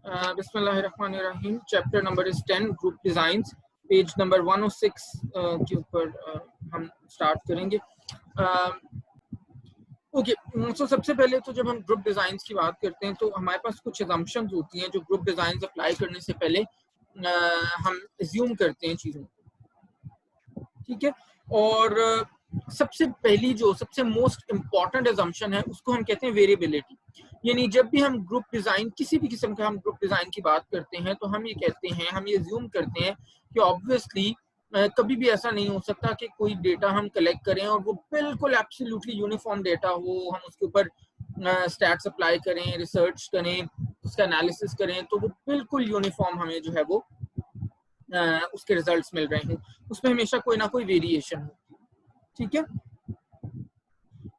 बिस्मिल्लाहिर्रहमानिर्रहीम। Chapter number is 10, group designs, page number 106 के ऊपर हम स्टार्ट करेंगे। ओके, सो सबसे पहले तो जब हम ग्रुप डिजाइंस की बात करते हैं तो हमारे पास कुछ assumptions होती हैं जो ग्रुप डिजाइंस अप्लाई करने से पहले हम एज्यूम करते हैं चीज़ों को, ठीक है। और सबसे पहली जो सबसे मोस्ट इम्पॉर्टेंट assumption है उसको हम कहते हैं वेरिएबिलिटी। यानी जब भी हम ग्रुप डिजाइन, किसी भी किस्म का हम ग्रुप डिजाइन की बात करते हैं तो हम ये कहते हैं, हम ये एज्यूम करते हैं कि ऑब्वियसली कभी भी ऐसा नहीं हो सकता कि कोई डेटा हम कलेक्ट करें और वो बिल्कुल एब्सोल्युटली यूनिफॉर्म डेटा हो, हम उसके ऊपर स्टैट्स अप्लाई करें, रिसर्च करें, उसका एनालिसिस करें तो वो बिल्कुल यूनिफॉर्म हमें जो है वो उसके रिजल्ट्स मिल रहे हैं। उसमें हमेशा कोई ना कोई वेरिएशन हो, ठीक है।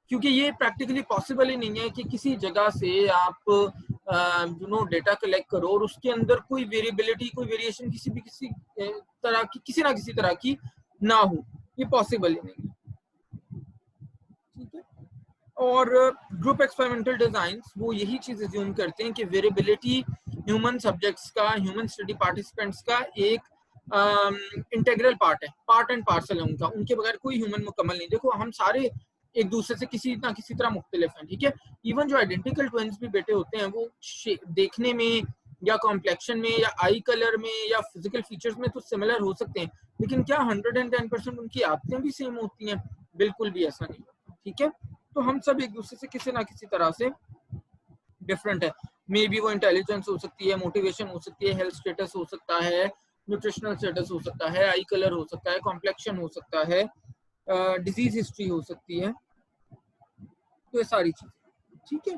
क्योंकि ये प्रैक्टिकली पॉसिबल ही नहीं है कि किसी जगह से आप डेटा कलेक्ट करो और उसके अंदर कोई वेरिएबिलिटी, कोई वेरिएशन किसी तरह की, किसी ना किसी तरह की ना हो। ये पॉसिबल ही नहीं है, ठीक है। और ग्रुप एक्सपेरिमेंटल डिजाइंस वो यही चीज एज्यूम करते हैं कि वेरिएबिलिटी ह्यूमन सब्जेक्ट्स का, ह्यूमन स्टडी पार्टिसिपेंट्स का एक इंटेग्रल पार्ट है, पार्ट एंड पार्सल है उनका। उनके बगैर कोई ह्यूमन मुकम्मल नहीं। देखो हम सारे एक दूसरे से किसी ना किसी तरह मुख्तलिफ हैं, ठीक है। इवन जो आइडेंटिकल ट्विंस भी बेटे होते हैं वो देखने में या कॉम्प्लेक्शन में या आई कलर में या फिजिकल फीचर्स में तो सिमिलर हो सकते हैं, लेकिन क्या 110% उनकी आदतें भी सेम होती हैं? बिल्कुल भी ऐसा नहीं होता, ठीक है। तो हम सब एक दूसरे से किसी ना किसी तरह से डिफरेंट है। मे बी वो इंटेलिजेंस हो सकती है, मोटिवेशन हो सकती है, हेल्थ स्टेटस हो सकता है, न्यूट्रिशनल स्टेटस हो सकता है, आई कलर हो सकता है, कॉम्प्लेक्शन हो सकता है, डिजीज हिस्ट्री हो सकती है, तो ये सारी चीजें, ठीक है।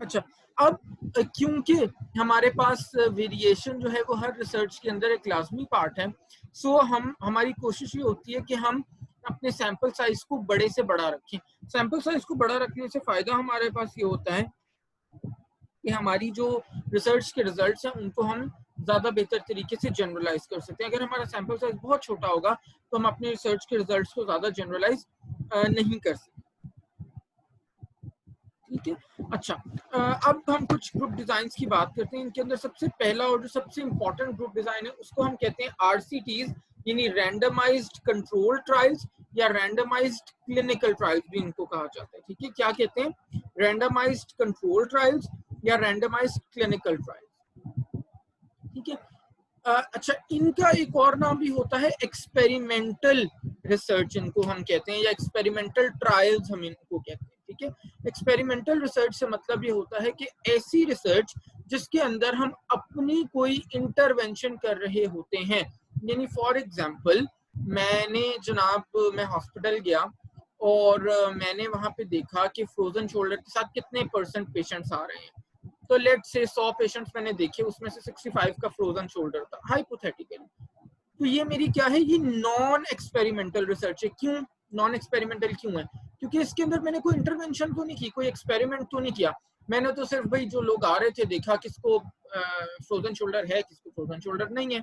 अच्छा, अब क्योंकि हमारे पास वेरिएशन जो है वो हर रिसर्च के अंदर एक लाजमी पार्ट है, सो हमारी कोशिश ये होती है कि हम अपने सैंपल साइज को बड़े से बड़ा रखें। सैंपल साइज को बड़ा रखने से फायदा हमारे पास ये होता है कि हमारी जो रिसर्च के रिजल्ट्स हैं उनको हम ज्यादा बेहतर तरीके से जनरलाइज कर सकते हैं। अगर हमारा सैंपल साइज बहुत छोटा होगा तो हम अपने रिसर्च के रिजल्ट्स को ज्यादा जनरलाइज नहीं कर सकते, ठीक है। अच्छा, अब हम कुछ ग्रुप डिजाइंस की बात करते हैं। इनके अंदर सबसे पहला और जो सबसे इंपॉर्टेंट ग्रुप डिजाइन है उसको हम कहते हैं आरसीटीज, यानी रैंडमाइज्ड कंट्रोल ट्रायल्स या रैंडमाइज्ड क्लिनिकल ट्रायल्स भी इनको कहा जाता है, ठीक है। क्या कहते हैं? रैंडमाइज्ड कंट्रोल ट्रायल्स या रैंडमाइज्ड क्लिनिकल ट्रायल्स, ठीक है। अच्छा, इनका एक और नाम भी होता है एक्सपेरिमेंटल रिसर्च, इनको हम कहते हैं, या एक्सपेरिमेंटल ट्रायल्स हम इनको कहते हैं, ठीक है। एक्सपेरिमेंटल रिसर्च से मतलब ये होता है कि ऐसी रिसर्च जिसके अंदर हम अपनी कोई इंटरवेंशन कर रहे होते हैं। यानी फॉर एग्जांपल मैं हॉस्पिटल गया और मैंने वहां पे देखा कि फ्रोजन शोल्डर के साथ कितने % पेशेंट्स आ रहे हैं। तो लेट से 100 पेशेंट्स मैंने देखे, उसमें से 65 का फ्रोजन शोल्डर था, हाइपोथेटिकली। तो ये मेरी क्या है? ये नॉन एक्सपेरिमेंटल रिसर्च है। क्यों नॉन एक्सपेरिमेंटल क्यों है? क्योंकि इसके अंदर मैंने कोई इंटरवेंशन तो नहीं की, कोई एक्सपेरिमेंट तो नहीं किया। मैंने तो सिर्फ भाई जो लोग आ रहे थे देखा किसको फ्रोजन शोल्डर है, किसको फ्रोजन शोल्डर नहीं है।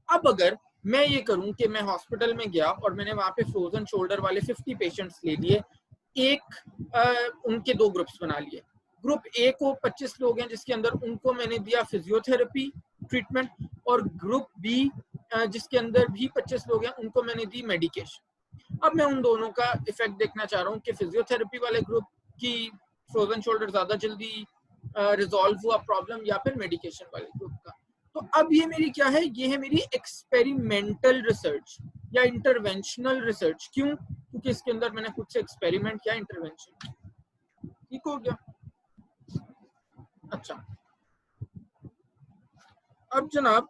अब अगर मैं ये करूं कि मैं हॉस्पिटल में गया और मैंने वहां पे फ्रोजन शोल्डर वाले 50 पेशेंट्स ले लिए, उनके 2 ग्रुप्स बना लिए। ग्रुप ए को 25 लोग हैं जिसके अंदर उनको मैंने दिया फिजियोथेरेपी ट्रीटमेंट, और ग्रुप बी जिसके अंदर भी 25 लोग हैं उनको मैंने दी मेडिकेशन। अब मैं उन दोनों का इफेक्ट देखना चाह रहा हूँ कि फिजियोथेरेपी वाले ग्रुप की फ्रोजन शोल्डर ज्यादा जल्दी रिजॉल्व हुआ प्रॉब्लम या फिर मेडिकेशन वाले ग्रुप का। तो अब ये मेरी क्या है? ये है मेरी एक्सपेरिमेंटल रिसर्च या इंटरवेंशनल रिसर्च। क्यों? क्योंकि इसके अंदर मैंने खुद से एक्सपेरिमेंट या इंटरवेंशन, ठीक हो गया। अच्छा, अब जनाब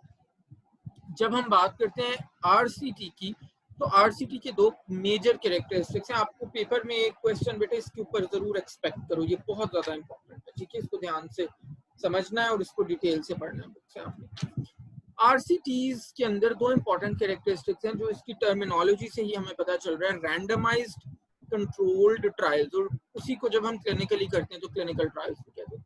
जब हम बात करते हैं आरसीटी की, तो आरसीटी के 2 मेजर कैरेक्टरिस्टिक्स हैं। आपको पेपर में एक क्वेश्चन बेटे इसके ऊपर जरूर एक्सपेक्ट करो, ये बहुत ज्यादा इंपॉर्टेंट है, ठीक है। इसको ध्यान से समझना है और इसको डिटेल से पढ़ना है बुक से आपने। आरसीटीज के अंदर 2 इंपॉर्टेंट कैरेक्टरिस्टिक्स हैं जो इसकी टर्मिनोलॉजी से ही हमें पता चल रहा है, रैंडमाइज्ड कंट्रोल्ड ट्रायल्स, और उसी को जब हम क्लिनिकली करते हैं तो क्लिनिकल ट्रायल्स कहते हैं।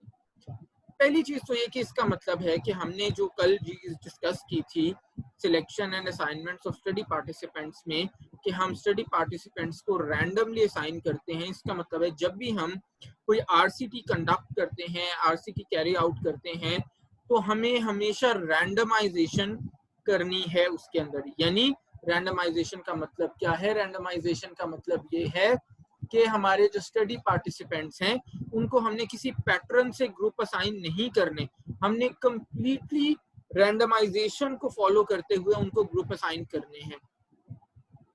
पहली चीज तो ये कि इसका मतलब है कि हमने जो कल चीज डिस्कस की थी selection and assignments of study participants में, कि हम स्टडी पार्टिसिपेंट्स को रैंडमली असाइन करते हैं। इसका मतलब है जब भी हम कोई आरसीटी कंडक्ट करते हैं, आरसीटी कैरी आउट करते हैं, तो हमें हमेशा रैंडमाइजेशन करनी है उसके अंदर। यानी रैंडमाइजेशन का मतलब क्या है? रैंडमाइजेशन का मतलब ये है कि हमारे जो स्टडी पार्टिसिपेंट्स हैं उनको हमने किसी पैटर्न से ग्रुप असाइन नहीं करने, हमने कंप्लीटली रैंडमाइजेशन को फॉलो करते हुए उनको ग्रुप असाइन करने हैं।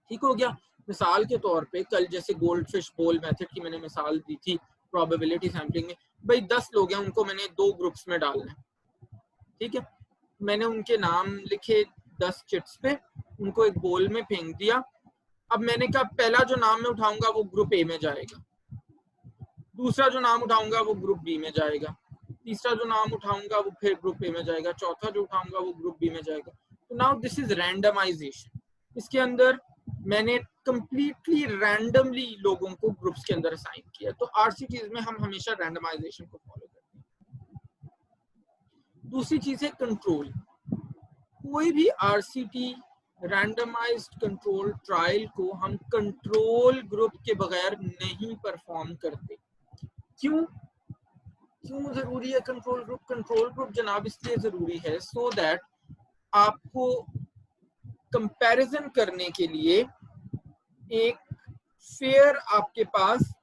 ठीक हो गया। मिसाल के तौर पे कल जैसे गोल्ड फिश बोल मेथड की मैंने मिसाल दी थी प्रोबेबिलिटी सैम्पलिंग में, भाई 10 लोग हैं, उनको मैंने 2 ग्रुप्स में डालना है। ठीक है, मैंने उनके नाम लिखे 10 चिट्स पे, उनको एक बोल में फेंक दिया। अब मैंने कहा पहला जो नाम मैं उठाऊंगा वो ग्रुप ए में जाएगा, दूसरा जो नाम उठाऊंगा वो ग्रुप बी में जाएगा, तीसरा जो नाम उठाऊंगा वो फिर ग्रुप ए में जाएगा, चौथा जो उठाऊंगा वो ग्रुप बी में जाएगा। तो नाउ दिस इज रैंडमाइजेशन। इसके अंदर मैंने कंप्लीटली रैंडमली लोगों को ग्रुप्स के अंदर असाइन किया। तो आरसीटीज में हम हमेशा रैंडमाइजेशन को फॉलो करते हैं। दूसरी चीज है कंट्रोल। कोई भी आरसीटी रैंडमाइज्ड कंट्रोल ट्रायल को हम कंट्रोल ग्रुप के बगैर नहीं परफॉर्म करते। क्यों जरूरी है कंट्रोल ग्रुप? कंट्रोल ग्रुप जनाब इसलिए जरूरी है सो दैट आपको कंपैरिजन करने के लिए एक फेयर आपके पास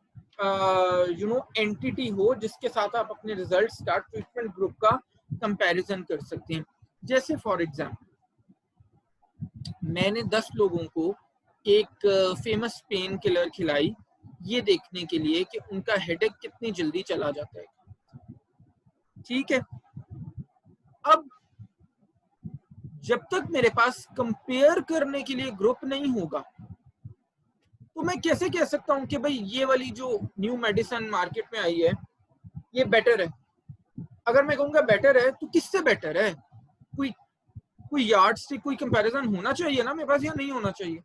एंटिटी हो जिसके साथ आप अपने रिजल्ट्स का ट्रीटमेंट ग्रुप का कंपैरिजन कर सकते हैं। जैसे फॉर एग्जांपल मैंने 10 लोगों को एक फेमस पेन किलर खिलाई ये देखने के लिए कि उनका हेडेक कितनी जल्दी चला जाता है। ठीक है, अब जब तक मेरे पास कंपेयर करने के लिए ग्रुप नहीं होगा तो मैं कैसे कह सकता हूं कि भाई ये वाली जो न्यू मेडिसिन मार्केट में आई है ये बेटर है? अगर मैं कहूंगा बेटर है तो किससे बेटर है? कोई यार्ड से कोई कंपैरिजन होना चाहिए ना मेरे पास, या नहीं होना चाहिए?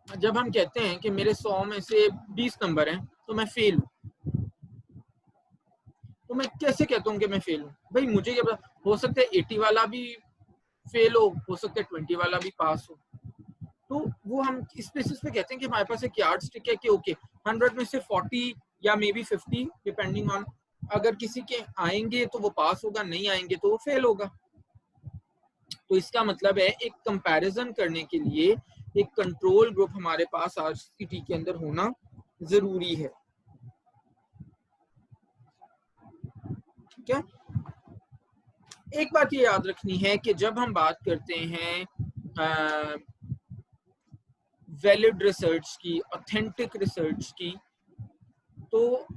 जब हम कहते हैं कि मेरे 100 में से 20 नंबर हैं तो मैं फेल हूं, तो मैं कैसे कहता हूँ कि मैं फेल हूँ? भाई मुझे क्या पता, हो सकता है 80 वाला भी फेल हो सकता है 20 वाला भी पास हो। तो वो हम इस बेसिस पे कहते हैं कि हमारे पास एक यार्ड स्टिक है कि ओके 100 में से 40 या मे बी 50 डिपेंडिंग ऑन, अगर किसी के आएंगे तो वो पास होगा, नहीं आएंगे तो वो फेल होगा। तो इसका मतलब है एक कंपैरिजन करने के लिए एक कंट्रोल ग्रुप हमारे पास आरसीटी के अंदर होना जरूरी है। ठीक है, एक बात ये याद रखनी है कि जब हम बात करते हैं वैलिड रिसर्च की, ऑथेंटिक रिसर्च की, तो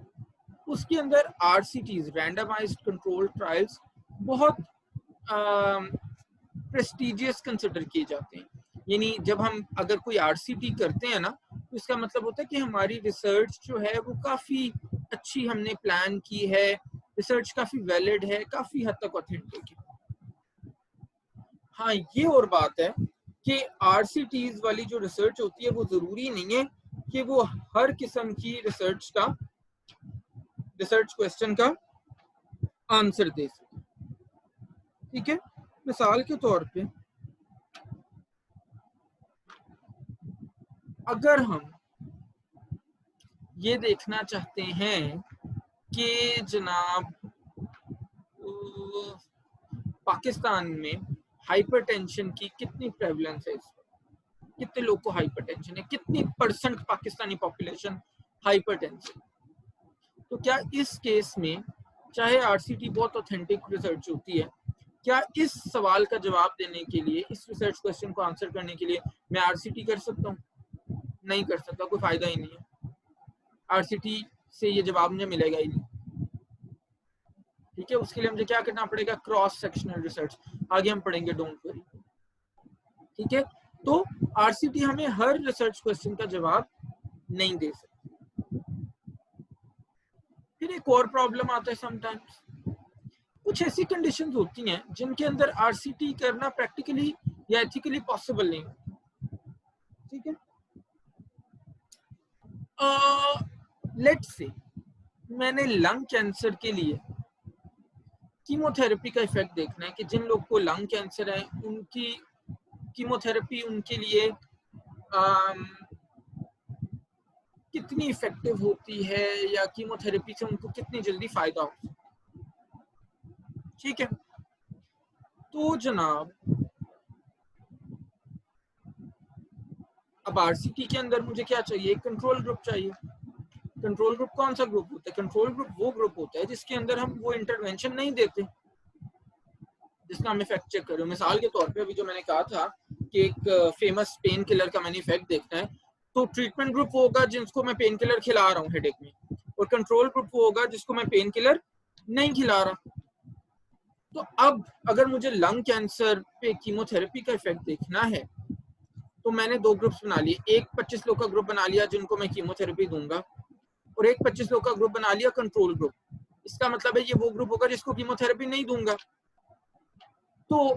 उसके अंदर आरसीटीज रैंडमाइज्ड कंट्रोल ट्रायल्स बहुत प्रेस्टिजियस कंसिडर किए जाते हैं। यानी जब हम अगर कोई आरसीटी करते हैं ना तो इसका मतलब होता है कि हमारी रिसर्च जो है वो काफी अच्छी हमने प्लान की है, रिसर्च काफी वैलिड है, काफी हद तक ऑथेंटिक है। हाँ ये और बात है कि आरसीटीज वाली जो रिसर्च होती है वो जरूरी नहीं है कि वो हर किस्म की रिसर्च क्वेश्चन का आंसर दे सके। ठीक है, मिसाल के तौर पे अगर हम ये देखना चाहते हैं कि जनाब पाकिस्तान में हाइपरटेंशन की कितनी प्रेवलेंस है, कितने लोग को हाइपरटेंशन है, कितनी परसेंट पाकिस्तानी पॉपुलेशन हाइपरटेंशन, तो क्या इस केस में चाहे आरसीटी बहुत ऑथेंटिक रिसर्च होती है, क्या इस सवाल का जवाब देने के लिए, इस रिसर्च क्वेश्चन को आंसर करने के लिए मैं आरसीटी कर सकता हूँ? नहीं कर सकता, कोई फायदा ही नहीं है, आरसीटी से ये जवाब मुझे मिलेगा ही नहीं। ठीक है, उसके लिए मुझे क्या करना पड़ेगा? क्रॉस सेक्शनल रिसर्च, आगे हम पढ़ेंगे, डोंट वरी। ठीक है, तो आरसीटी हमें हर रिसर्च क्वेश्चन का जवाब नहीं दे सकती। फिर एक और प्रॉब्लम आता है, समटाइम्स कुछ ऐसी कंडीशंस होती हैं जिनके अंदर आरसीटी करना प्रैक्टिकली या एथिकली पॉसिबल नहीं होता। ठीक है, लेट्स से मैंने लंग कैंसर के लिए कीमोथेरेपी का इफेक्ट देखना है कि जिन लोग को लंग कैंसर है उनकी कीमोथेरेपी उनके लिए कितनी इफेक्टिव होती है या कीमोथेरेपी से उनको कितनी जल्दी फायदा हो। ठीक है, तो जनाब अब आरसीटी के अंदर मुझे क्या चाहिए, एक कंट्रोल ग्रुप चाहिए। कंट्रोल ग्रुप कौन सा ग्रुप होता है? कंट्रोल ग्रुप वो ग्रुप होता है जिसके अंदर हम वो इंटरवेंशन नहीं देते जिसका हम इफेक्ट चेक करें। मिसाल के तौर पे अभी जो मैंने कहा था कि एक फेमस पेन किलर का मैंने इफेक्ट देखना है, तो ट्रीटमेंट ग्रुप वो होगा जिसको मैं पेन किलर खिला रहा हूँ हेडेक में, और कंट्रोल ग्रुप वो होगा जिसको मैं पेन किलर नहीं खिला रहा। तो अब अगर मुझे लंग कैंसर पे कीमोथेरेपी का इफेक्ट देखना है तो मैंने दो ग्रुप्स बना लिए, एक 25 लोग का ग्रुप बना लिया जिनको मैं कीमोथेरेपी दूंगा, और एक 25 लोग का ग्रुप बना लिया कंट्रोल ग्रुप। इसका मतलब है ये वो ग्रुप होगा जिसको कीमोथेरेपी नहीं दूंगा। तो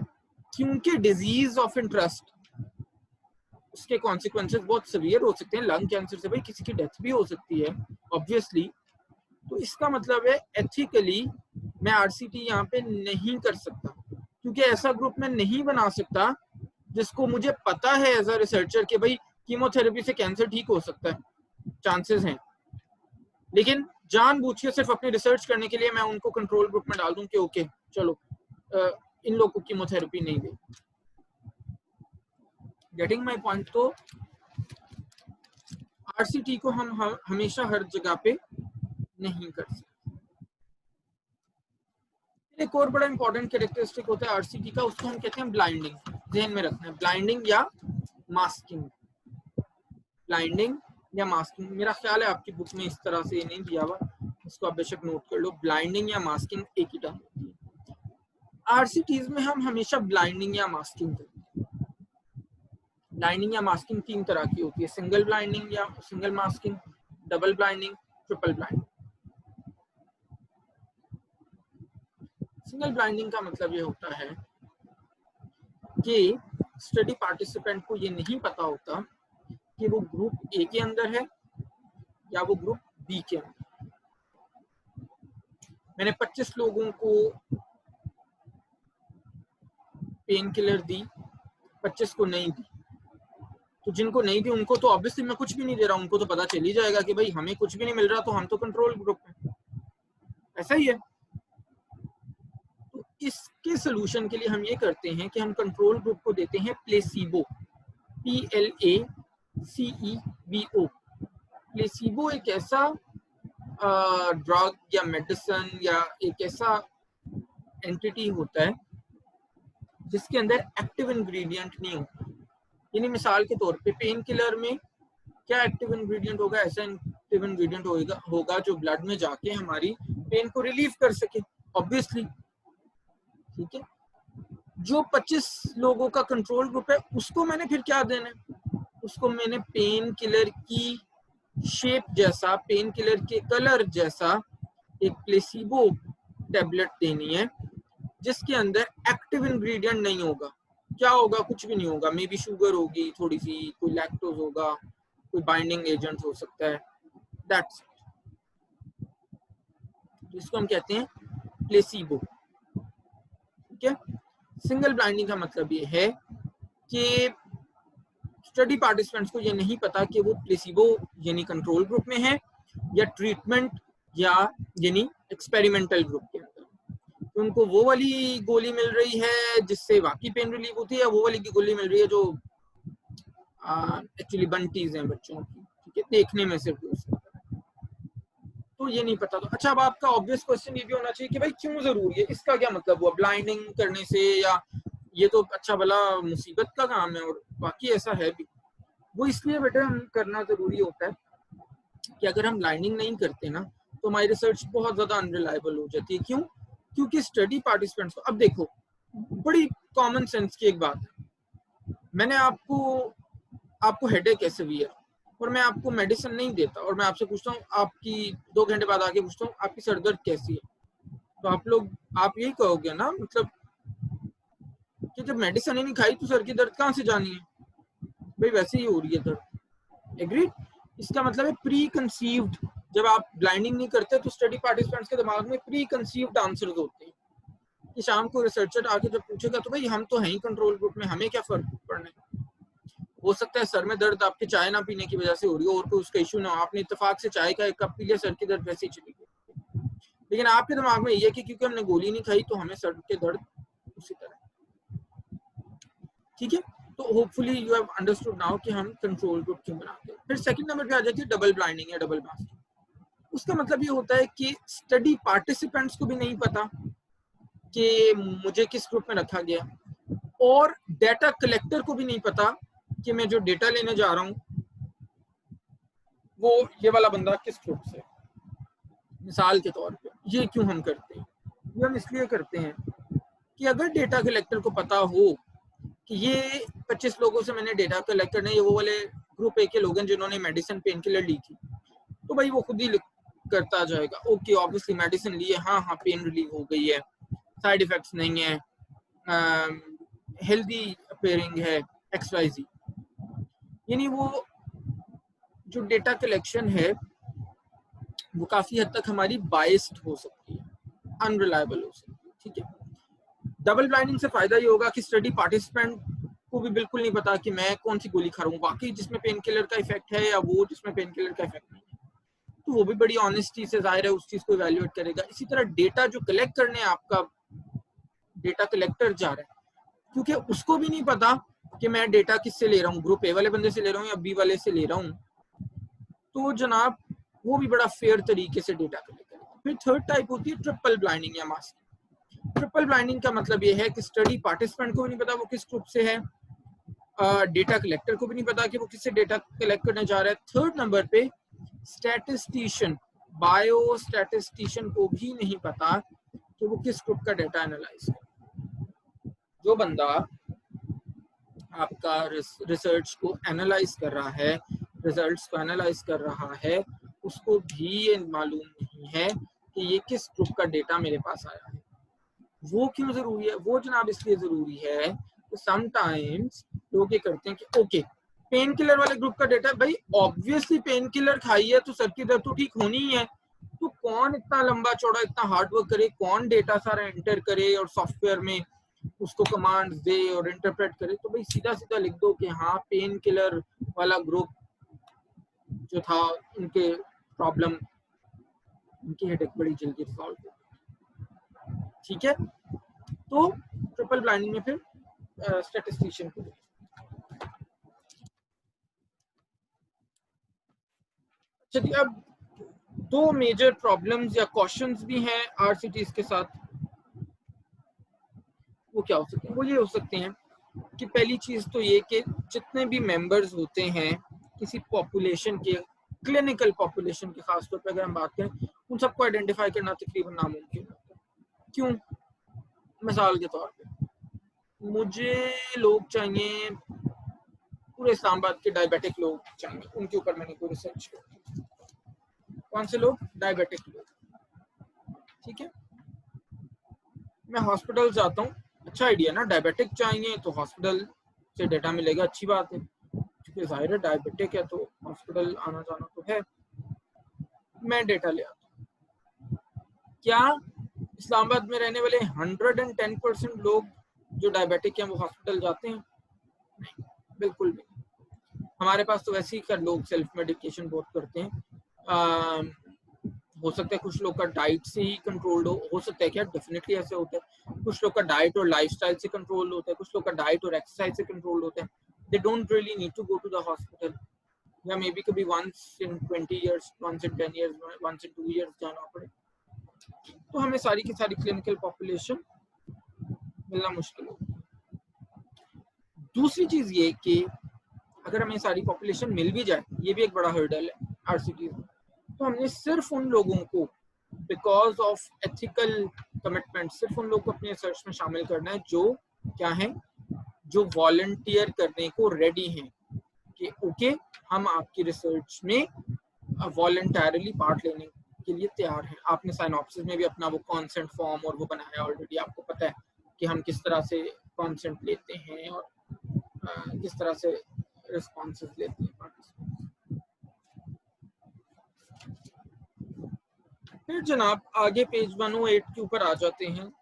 क्योंकि डिजीज ऑफ इंटरेस्ट उसके कॉन्सिक्वेंसेस बहुत सीवियर हो सकते हैं, लंग कैंसर से भाई किसी की डेथ भी हो सकती है ऑब्वियसली, तो इसका मतलब है एथिकली मैं आरसीटी यहाँ पे नहीं कर सकता, क्योंकि ऐसा ग्रुप मैं नहीं बना सकता जिसको मुझे पता है एज अ रिसर्चर कि भाई कीमोथेरेपी से कैंसर ठीक हो सकता है, चांसेस हैं, लेकिन जानबूझ के सिर्फ अपनी रिसर्च करने के लिए मैं उनको कंट्रोल ग्रुप में डाल दूं कि ओके चलो इन लोगों को कीमोथेरेपी नहीं दे। Getting my point? तो आरसीटी को हम हमेशा हर जगह पे नहीं कर सकते। एक और बड़ा इंपॉर्टेंट कैरेक्टरिस्टिक होता है आरसीटी का, उसको हम कहते हैं ब्लाइंडिंग। ध्यान में रखना है, ब्लाइंडिंग या मास्किंग। ब्लाइंडिंग या मास्किंग, मेरा ख्याल है आपकी बुक में इस तरह से ये नहीं दिया हुआ, इसको आप बेशक नोट कर लो। ब्लाइंडिंग या मास्किंग एक ही टर्म होती है। आरसीटीज में हम हमेशा ब्लाइंडिंग या मास्किंग करते हैं। ब्लाइंडिंग या मास्किंग तीन तरह की होती है, सिंगल ब्लाइंडिंग या single masking, double blinding, triple blinding. Single blinding का मतलब ये होता है कि स्टडी पार्टिसिपेंट को ये नहीं पता होता कि वो ग्रुप ए के अंदर है या वो ग्रुप बी के अंदर। मैंने 25 लोगों को पेन किलर दी, 25 को नहीं दी, तो जिनको नहीं दी उनको तो ऑब्वियसली मैं कुछ भी नहीं दे रहा, उनको तो पता चल ही जाएगा कि भाई हमें कुछ भी नहीं मिल रहा, तो हम तो कंट्रोल ग्रुप में, ऐसा ही है। तो इसके सोल्यूशन के लिए हम ये करते हैं कि हम कंट्रोल ग्रुप को देते हैं प्लेसीबो, PLACEBO। प्लेसीबो एक ऐसा ड्रग या मेडिसिन या एक ऐसा एंटिटी होता है जिसके अंदर एक्टिव इंग्रेडिएंट नहीं होता। यानी मिसाल के तौर पे पेन किलर में क्या एक्टिव इंग्रेडिएंट होगा? ऐसा एक्टिव इंग्रेडिएंट होगा जो ब्लड में जाके हमारी पेन को रिलीव कर सके, ऑब्वियसली। ठीक है, जो 25 लोगों का कंट्रोल ग्रुप है उसको मैंने फिर क्या देना है? उसको मैंने पेन किलर की शेप जैसा, पेन किलर के कलर जैसा एक प्लेसीबो टेबलेट देनी है जिसके अंदर एक्टिव इंग्रेडिएंट नहीं होगा। क्या होगा? कुछ भी नहीं होगा, मे बी शुगर होगी थोड़ी सी, कोई लैक्टोज होगा, कोई बाइंडिंग एजेंट हो सकता है, दैट्स जिसको हम कहते हैं प्लेसीबो। ठीक है, सिंगल ब्लाइंडिंग का मतलब ये है कि स्टडी पार्टिसिपेंट्स को ये नहीं पता कि वो प्लेसीबो यानी कंट्रोल ग्रुप में है या ट्रीटमेंट या यानी एक्सपेरिमेंटल ग्रुप के अंदर। तो उनको वो वाली गोली मिल रही है जिससे वाकई पेन रिलीफ होती है, या वो वाली की गोली मिल रही है जो एक्चुअली बंटीज हैं बच्चों की, ठीक है, देखने में सिर्फ तो ये नहीं पता। तो अच्छा, अब आपका ऑब्वियस क्वेश्चन ये भी होना चाहिए कि भाई क्यों जरूरी है, इसका क्या मतलब हुआ ब्लाइंडिंग करने से, या ये तो अच्छा भला मुसीबत का काम है, और बाकी ऐसा है भी। वो इसलिए बेटा हम करना जरूरी होता है कि अगर हम ब्लाइंडिंग नहीं करते ना तो हमारी रिसर्च बहुत ज्यादा अनरिलायबल हो जाती है। क्यों? क्योंकि स्टडी पार्टिसिपेंट्स को, अब देखो बड़ी कॉमन सेंस की एक बात है, मैंने आपको हेडेक है सीवियर और मैं आपको मेडिसिन नहीं देता और मैं आपसे पूछता हूँ, आपकी 2 घंटे बाद आके पूछता हूँ आपकी सर दर्द कैसी है, तो आप यही कहोगे ना, मतलब कि जब मेडिसिन ही नहीं खाई तो सर की दर्द कहाँ से जानी है, भाई वैसे ही हो रही है दर्द। एग्रीड? इसका मतलब है प्री कंसीव्ड, जब आप ब्लाइंडिंग नहीं करते तो स्टडी पार्टिसिपेंट्स के दिमाग में प्री कंसीव्ड आंसर्स होते हैं कि शाम को रिसर्चर आके जब पूछेगा तो भाई हम तो हैं ही कंट्रोल ग्रुप में, हमें क्या फर्क पड़ना है। हो सकता है सर में दर्द आपके चाय ना पीने की वजह से हो रही हो और कोई उसका इशू ना हो, आपने इत्तेफाक से चाय का एक कप पी लिया, सर की दर्द वैसे ही चली गई। लेकिन आपके दिमाग में ये है कि क्योंकि हमने गोली नहीं खाई तो हमें सर के दर्द उसी तरह। ठीक है, तो hopefully you have understood now कि हम कंट्रोल ग्रुप क्यों बनाते हैं। फिर सेकंड नंबर पे आ जाती है डबल ब्लाइंडिंग या डबल मास्किंग। उसका मतलब ये होता है कि स्टडी पार्टिसिपेंट्स को भी नहीं पता कि मुझे किस ग्रुप में रखा गया, और डेटा कलेक्टर को भी नहीं पता कि मैं जो डेटा लेने जा रहा हूँ वो ये वाला बंदा किस ग्रुप से। मिसाल के तौर पे ये क्यों हम करते हैं, ये हम इसलिए करते हैं कि अगर डेटा कलेक्टर को पता हो कि ये 25 लोगों से मैंने डेटा कलेक्ट करना है, ये वो वाले ग्रुप ए के लोग हैं जिन्होंने मेडिसिन पेन किलर ली थी, तो भाई वो खुद ही करता जाएगा, ओके ऑब्वियसली मेडिसिन ली है, हाँ हाँ पेन रिलीव हो गई है, साइड इफेक्ट्स नहीं है, हेल्दी अपेयरिंग है, XYZ। यानी वो जो डेटा कलेक्शन है वो काफी हद तक हमारी बाइस्ड हो सकती है, अनरिलायबल हो सकती है। ठीक है, डबल ब्लाइंडिंग से फायदा ये होगा कि स्टडी पार्टिसिपेंट को भी बिल्कुल नहीं पता कि मैं कौन सी गोली खा रहा हूँ, वाकई जिसमें पेन किलर का इफेक्ट है या वो जिसमें पेन किलर का इफेक्ट नहीं है, तो वो भी बड़ी ऑनेस्टी से जाहिर है उस चीज को इवैल्यूएट करेगा। इसी तरह डेटा जो कलेक्ट करने आपका डेटा कलेक्टर जा रहा है, क्योंकि उसको भी नहीं पता कि मैं डेटा किससे ले रहा हूँ, ग्रुप ए वाले बंदे से ले रहा हूँ या बी वाले से ले रहा हूँ, तो जनाब वो भी बड़ा फेयर तरीके से डेटा कलेक्ट करेगा। फिर थर्ड टाइप होती है ट्रिपल ब्लाइंडिंग या मास्किंग। ट्रिपल ब्लाइंडिंग का मतलब ये है कि स्टडी पार्टिसिपेंट को भी नहीं पता वो किस ग्रुप से है, डेटा कलेक्टर को भी नहीं पता कि वो किससे डेटा कलेक्ट करने जा रहा है। थर्ड नंबर पे स्टैटिस्टिशियन, बायो स्टैटिस्टिशियन को भी नहीं पता कि वो किस ग्रुप का डेटा एनालाइज करे। जो बंदा आपका रिसर्च को एनालाइज कर रहा है, रिजल्ट्स को एनालाइज कर रहा है, उसको भी ये मालूम नहीं है कि ये किस ग्रुप का डेटा मेरे पास आया है। वो क्यों जरूरी है? वो जनाब इसलिए जरूरी है कि समटाइम्स लोग ये करते हैं कि ओके पेन किलर वाले ग्रुप का डेटा, भाई ऑब्वियसली पेन किलर खाई है तो सर की दर्द तो ठीक होनी ही है, तो कौन इतना लंबा चौड़ा इतना हार्ड वर्क करे, कौन डेटा सारा एंटर करे और सॉफ्टवेयर में उसको कमांड्स दे और इंटरप्रेट करे। तो भाई सीधा सीधा लिख दो कि हाँ पेन किलर वाला ग्रुप जो था उनके प्रॉब्लम, उनकी हेडेक बड़ी जल्दी रिजॉल्व हो। ठीक है, तो ट्रिपल ब्लाइंडिंग में फिर स्टैटिस्टिशियन को। चलिए अब दो मेजर प्रॉब्लम्स या क्वेश्चंस भी हैं RCTs के साथ, वो क्या हो सकते हैं? वो ये हो सकते हैं कि पहली चीज तो ये कि जितने भी मेंबर्स होते हैं किसी पॉपुलेशन के, क्लिनिकल पॉपुलेशन के खासतौर पर अगर हम बात करें, उन सबको आइडेंटिफाई करना तकरीबन नामुमकिन है। क्यों? मिसाल के तौर पे मुझे लोग चाहिए, पूरे इस्लामाबाद के डायबिटिक लोग चाहिए, उनके ऊपर मैंने कोई रिसर्च की। कौन से लोग? डायबिटिक लोग। ठीक है, मैं हॉस्पिटल जाता हूँ, अच्छा आइडिया ना, डायबिटिक चाहिए तो हॉस्पिटल से डेटा मिलेगा, अच्छी बात है, क्योंकि जाहिर है डायबिटिक है तो हॉस्पिटल आना जाना तो है। मैं डेटा ले आता हूँ, क्या इस्लामाबाद में रहने वाले 110% लोग जो डायबिटिक हैं वो हॉस्पिटल जाते हैं? नहीं, बिल्कुल भी। हमारे पास तो वैसे ही कर लोग सेल्फ मेडिकेशन बहुत करते हैं। हो सकता है कुछ लोग का डाइट से ही कंट्रोल्ड हो सकता है, क्या डेफिनेटली ऐसे होता है। कुछ लोग का डाइट और लाइफस्टाइल से कंट्रोल होता है, कुछ लोग का डाइट और एक्सरसाइज से कंट्रोल होता है। They don't really need to go to the hospital, या मे बी कभी once in 20 years, once in 10 years, once in 2 years जाना पड़े। तो हमें सारी की सारी क्लिनिकल पॉपुलेशन मिलना मुश्किल हो। दूसरी चीज ये कि अगर हमें सारी पॉपुलेशन मिल भी जाए, ये भी एक बड़ा हर्डल है RCTs में, तो हमने सिर्फ उन लोगों को बिकॉज ऑफ एथिकल कमिटमेंट सिर्फ उन लोगों को अपने रिसर्च में शामिल करना है जो क्या है, जो वॉलंटियर करने को रेडी हैं कि ओके हम आपकी रिसर्च में वॉलंटरली पार्ट लेने के लिए तैयार हैं। आपने साइनॉप्सिस में भी अपना वो कॉन्सेंट फॉर्म और वो बनाया ऑलरेडी, आपको पता है कि हम किस तरह से कॉन्सेंट लेते हैं और किस तरह से रिस्पॉन्सेस लेते हैं पार्टिसिपेंट्स। फिर जनाब आगे पेज 108 के ऊपर आ जाते हैं,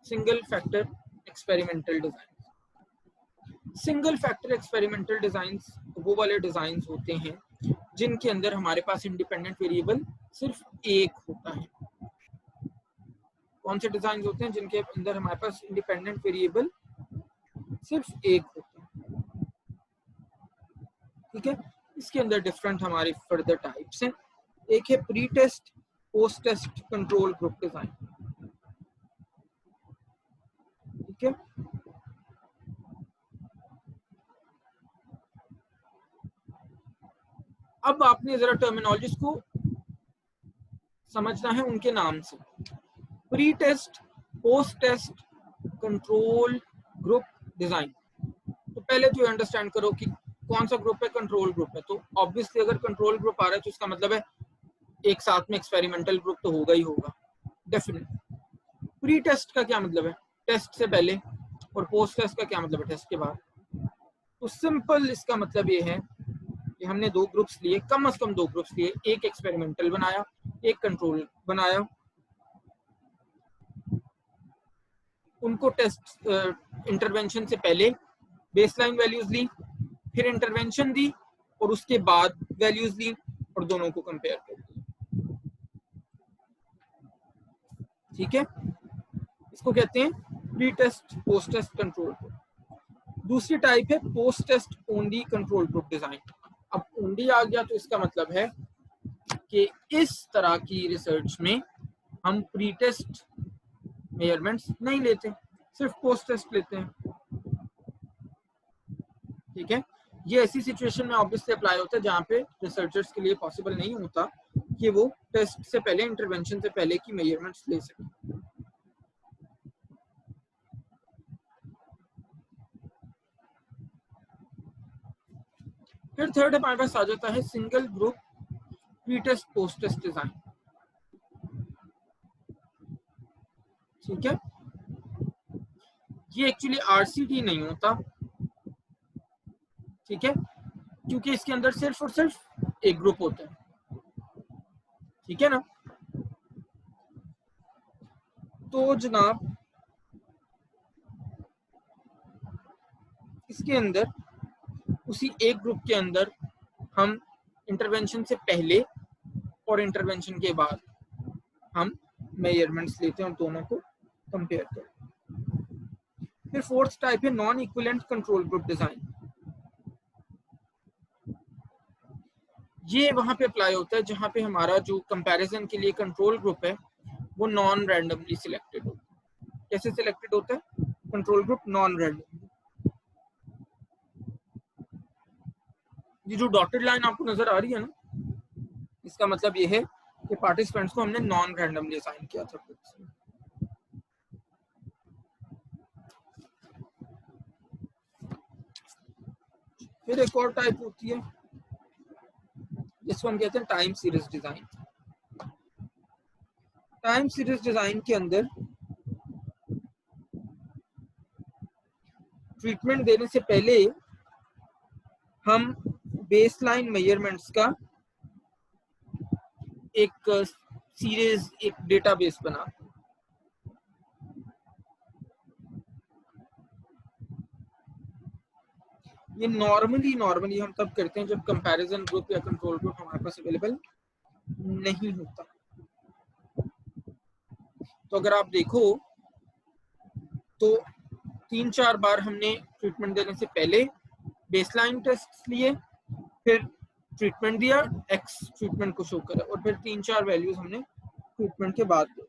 single factor experimental design. Single factor experimental designs वो वाले डिजाइंस होते हैं जिनके अंदर हमारे पास इंडिपेंडेंट वेरिएबल सिर्फ एक होता है। कौन से डिजाइन होते हैं जिनके अंदर हमारे पास इंडिपेंडेंट वेरिएबल सिर्फ एक होता है? ठीक है, इसके अंदर डिफरेंट हमारे फर्दर टाइप्स हैं। एक है pre test post test control group design. ठीक है, अब आपने जरा टर्मिनोलॉजीज को समझना है उनके नाम से। Pre test post test control group design. तो पहले तो अंडरस्टैंड करो कि कौन सा ग्रुप है, कंट्रोल ग्रुप है। तो ऑब्वियसली अगर कंट्रोल ग्रुप आ रहा है तो इसका मतलब है एक साथ में एक्सपेरिमेंटल ग्रुप तो होगा ही होगा, डेफिनेट। प्री टेस्ट का क्या मतलब है? टेस्ट से पहले। और पोस्ट टेस्ट का क्या मतलब है? टेस्ट के बाद। तो सिंपल इसका मतलब ये है कि हमने दो ग्रुप्स लिए, कम से कम दो ग्रुप्स लिए, एक एक्सपेरिमेंटल बनाया, एक कंट्रोल बनाया, उनको टेस्ट इंटरवेंशन से पहले बेसलाइन वैल्यूज ली, फिर इंटरवेंशन दी और उसके बाद वैल्यूज ली और दोनों को कंपेयर कर दिया। ठीक है, इसको कहते हैं pre test post test control group. दूसरी टाइप है post test only control group design. अब ओनली आ गया तो इसका मतलब है कि इस तरह की रिसर्च में हम प्री टेस्ट मेजरमेंट्स नहीं लेते, सिर्फ पोस्ट टेस्ट लेते हैं। ठीक है, ये ऐसी सिचुएशन में ऑब्वियसली अप्लाई होता है जहां पे रिसर्चर्स के लिए पॉसिबल नहीं होता कि वो टेस्ट से पहले, इंटरवेंशन से पहले की मेजरमेंट्स ले सकें। फिर थर्ड हमारे पास आ जाता है single group pre test post test design. ठीक है, ये एक्चुअली आरसीटी नहीं होता। ठीक है, क्योंकि इसके अंदर सिर्फ और सिर्फ एक ग्रुप होता है। ठीक है ना, तो जनाब इसके अंदर उसी एक ग्रुप के अंदर हम इंटरवेंशन से पहले और इंटरवेंशन के बाद हम मेजरमेंट्स लेते हैं और दोनों को कंपेयर करते हैं। फिर फोर्थ टाइप है non equivalent control group design. ये वहां पे अप्लाई होता है जहां पे हमारा जो कंपैरिजन के लिए कंट्रोल ग्रुप है वो नॉन रैंडमली सिलेक्टेड होता है। कैसे सिलेक्टेड होता है कंट्रोल ग्रुप? Non randomly. ये जो डॉटेड लाइन आपको नजर आ रही है ना, इसका मतलब ये है कि पार्टिसिपेंट्स को हमने नॉन रैंडमली असाइन किया था। फिर एक और टाइप होती है जिसको हम कहते हैं time series design. Time series design के अंदर ट्रीटमेंट देने से पहले हम बेसलाइन मेजरमेंट्स का एक सीरीज, एक डेटाबेस बनाते हैं। ये नॉर्मली हम तब करते हैं जब कंपैरिजन ग्रुप या कंट्रोल ग्रुप हमारे पास अवेलेबल नहीं होता। तो अगर आप देखो तो 3-4 बार हमने ट्रीटमेंट देने से पहले बेसलाइन टेस्ट लिए, फिर ट्रीटमेंट दिया, एक्स ट्रीटमेंट को शो करा, और फिर 3-4 वैल्यूज हमने ट्रीटमेंट के बाद दी।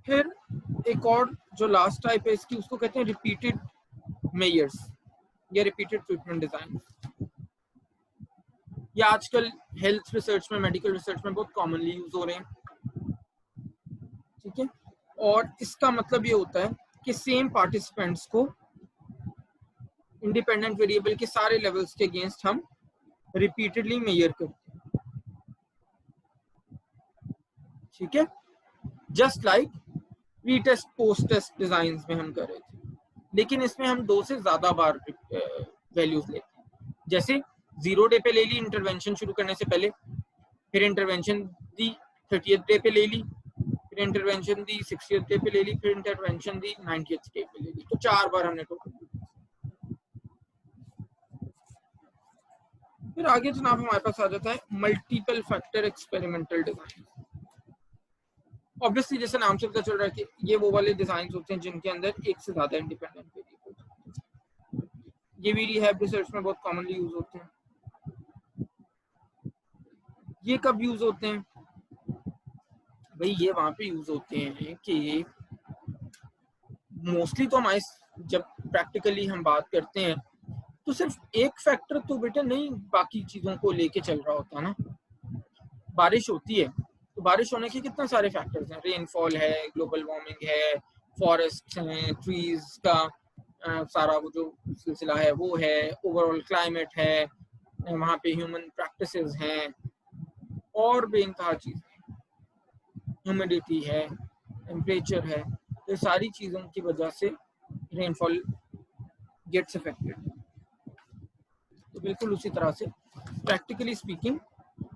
फिर एक और जो लास्ट टाइप है इसकी, उसको कहते हैं रिपीटेड मेजर्स या रिपीटेड ट्रीटमेंट डिजाइन। ये आजकल हेल्थ रिसर्च में, मेडिकल रिसर्च में बहुत कॉमनली यूज हो रहे हैं। ठीक है, और इसका मतलब ये होता है कि सेम पार्टिसिपेंट्स को इंडिपेंडेंट वेरिएबल के सारे लेवल्स के अगेंस्ट हम रिपीटेडली मेजर करते हैं। ठीक है, just like pre test post test design में हम कर रहे थे, लेकिन इसमें हम 2 से ज्यादा बार वैल्यूज लेते हैं। जैसे 0 डे पे ले ली इंटरवेंशन शुरू करने से पहले, फिर इंटरवेंशन दी 30th डे पे ले ली, फिर इंटरवेंशन दी 60th डे पे ले ली, फिर इंटरवेंशन दी 90th डे पे ले ली, तो 4 बार हमने टोटल। फिर आगे जनाब हमारे पास आ जाता है multiple factor experimental design. Obviously जैसे नाम से पता चल रहा है कि ये वो वाले डिजाइन होते हैं जिनके अंदर एक से ज्यादा इंडिपेंडेंट वेरिएबल, ये भी रिहैब रिसर्च में बहुत कॉमनली यूज होते हैं। ये कब यूज होते हैं भाई? ये वहां पे यूज होते हैं कि मोस्टली तो हमारे जब प्रैक्टिकली हम बात करते हैं तो सिर्फ एक फैक्टर तो बेटा नहीं बाकी चीजों को लेके चल रहा होता ना। बारिश होती है तो बारिश होने के कितने सारे फैक्टर्स हैं, रेनफॉल है, ग्लोबल वार्मिंग है, फॉरेस्ट हैं, ट्रीज का सारा वो जो सिलसिला है वो है, ओवरऑल क्लाइमेट है, वहाँ पे ह्यूमन प्रैक्टिसेस हैं, और बेइंतहा चीज़ें, ह्यूमिडिटी है, टेम्परेचर है, तो सारी चीज़ों की वजह से रेनफॉल गेट्स अफेक्टेड। तो बिल्कुल उसी तरह से प्रैक्टिकली स्पीकिंग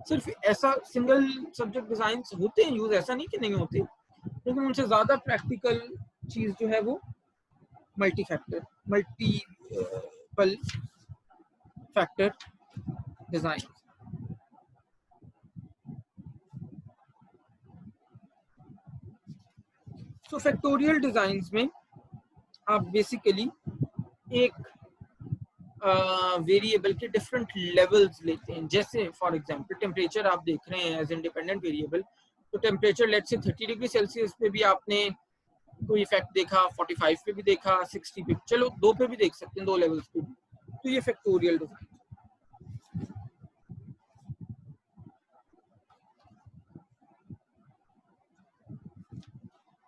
सिर्फ ऐसा सिंगल सब्जेक्ट डिजाइन होते हैं यूज, ऐसा नहीं कि नहीं होते, लेकिन उनसे ज्यादा प्रैक्टिकल चीज जो है वो मल्टीपल फैक्टर डिजाइन। सो फैक्टोरियल डिजाइंस में आप बेसिकली एक वेरिएबल के डिफरेंट लेवल्स लेते हैं। जैसे फॉर एग्जांपल टेम्परेचर आप देख रहे हैं एज इंडिपेंडेंट वेरिएबल, तो temperature let's say 30 degree Celsius पे भी आपने कोई इफेक्ट देखा, 45 पे भी देखा, 60 पे, चलो 2 पे भी देख सकते हैं, 2 लेवल्स पे भी, तो ये फैक्टोरियल डिजाइन।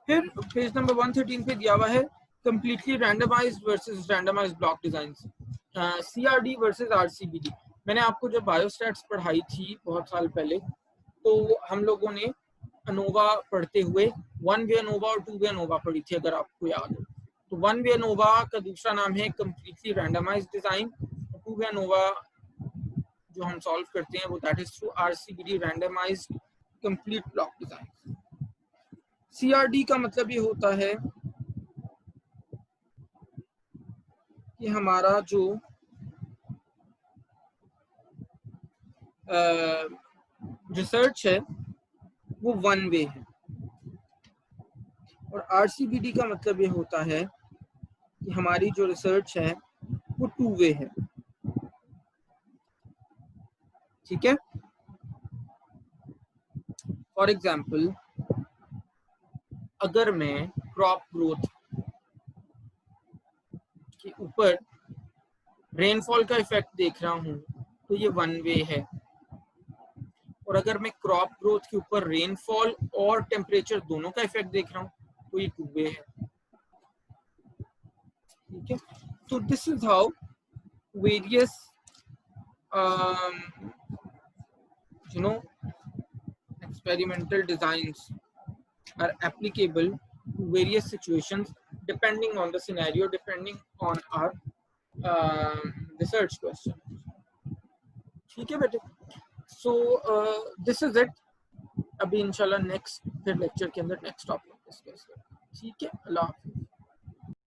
फिर पेज नंबर 113 पे दिया हुआ है completely randomized versus randomized block designs, CRD versus RCBD. मैंने आपको जब बायोस्टैट्स पढ़ाई थी बहुत साल पहले, तो हम लोगों ने अनोवा पढ़ते हुए 1 वे अनोवा और 2 वे अनोवा पढ़ी थी, अगर आपको याद हो। तो 1 वे अनोवा का दूसरा नाम है completely randomized design, 2 way ANOVA जो हम सॉल्व करते हैं वो that is through RCBD, randomized complete block design. CRD का मतलब ये होता है कि हमारा जो रिसर्च है वो 1 वे है, और आरसीबीडी का मतलब ये होता है कि हमारी जो रिसर्च है वो 2 वे है। ठीक है, फॉर एग्जाम्पल अगर मैं क्रॉप ग्रोथ के ऊपर रेनफॉल का इफेक्ट देख रहा हूं तो ये 1 वे है, और अगर मैं क्रॉप ग्रोथ के ऊपर रेनफॉल और टेम्परेचर दोनों का इफेक्ट देख रहा हूं तो ये 2 वे है। ठीक है, तो this is how various experimental designs are applicable to various situations depending on the scenario, depending on our research question. ठीक है बेटे, so this is it। अभी इंशाल्लाह नेक्स्ट फिर लेक्चर के अंदर नेक्स्ट टॉपिक डिस्कस करेंगे। ठीक है, अल्लाह हाफ़िज़।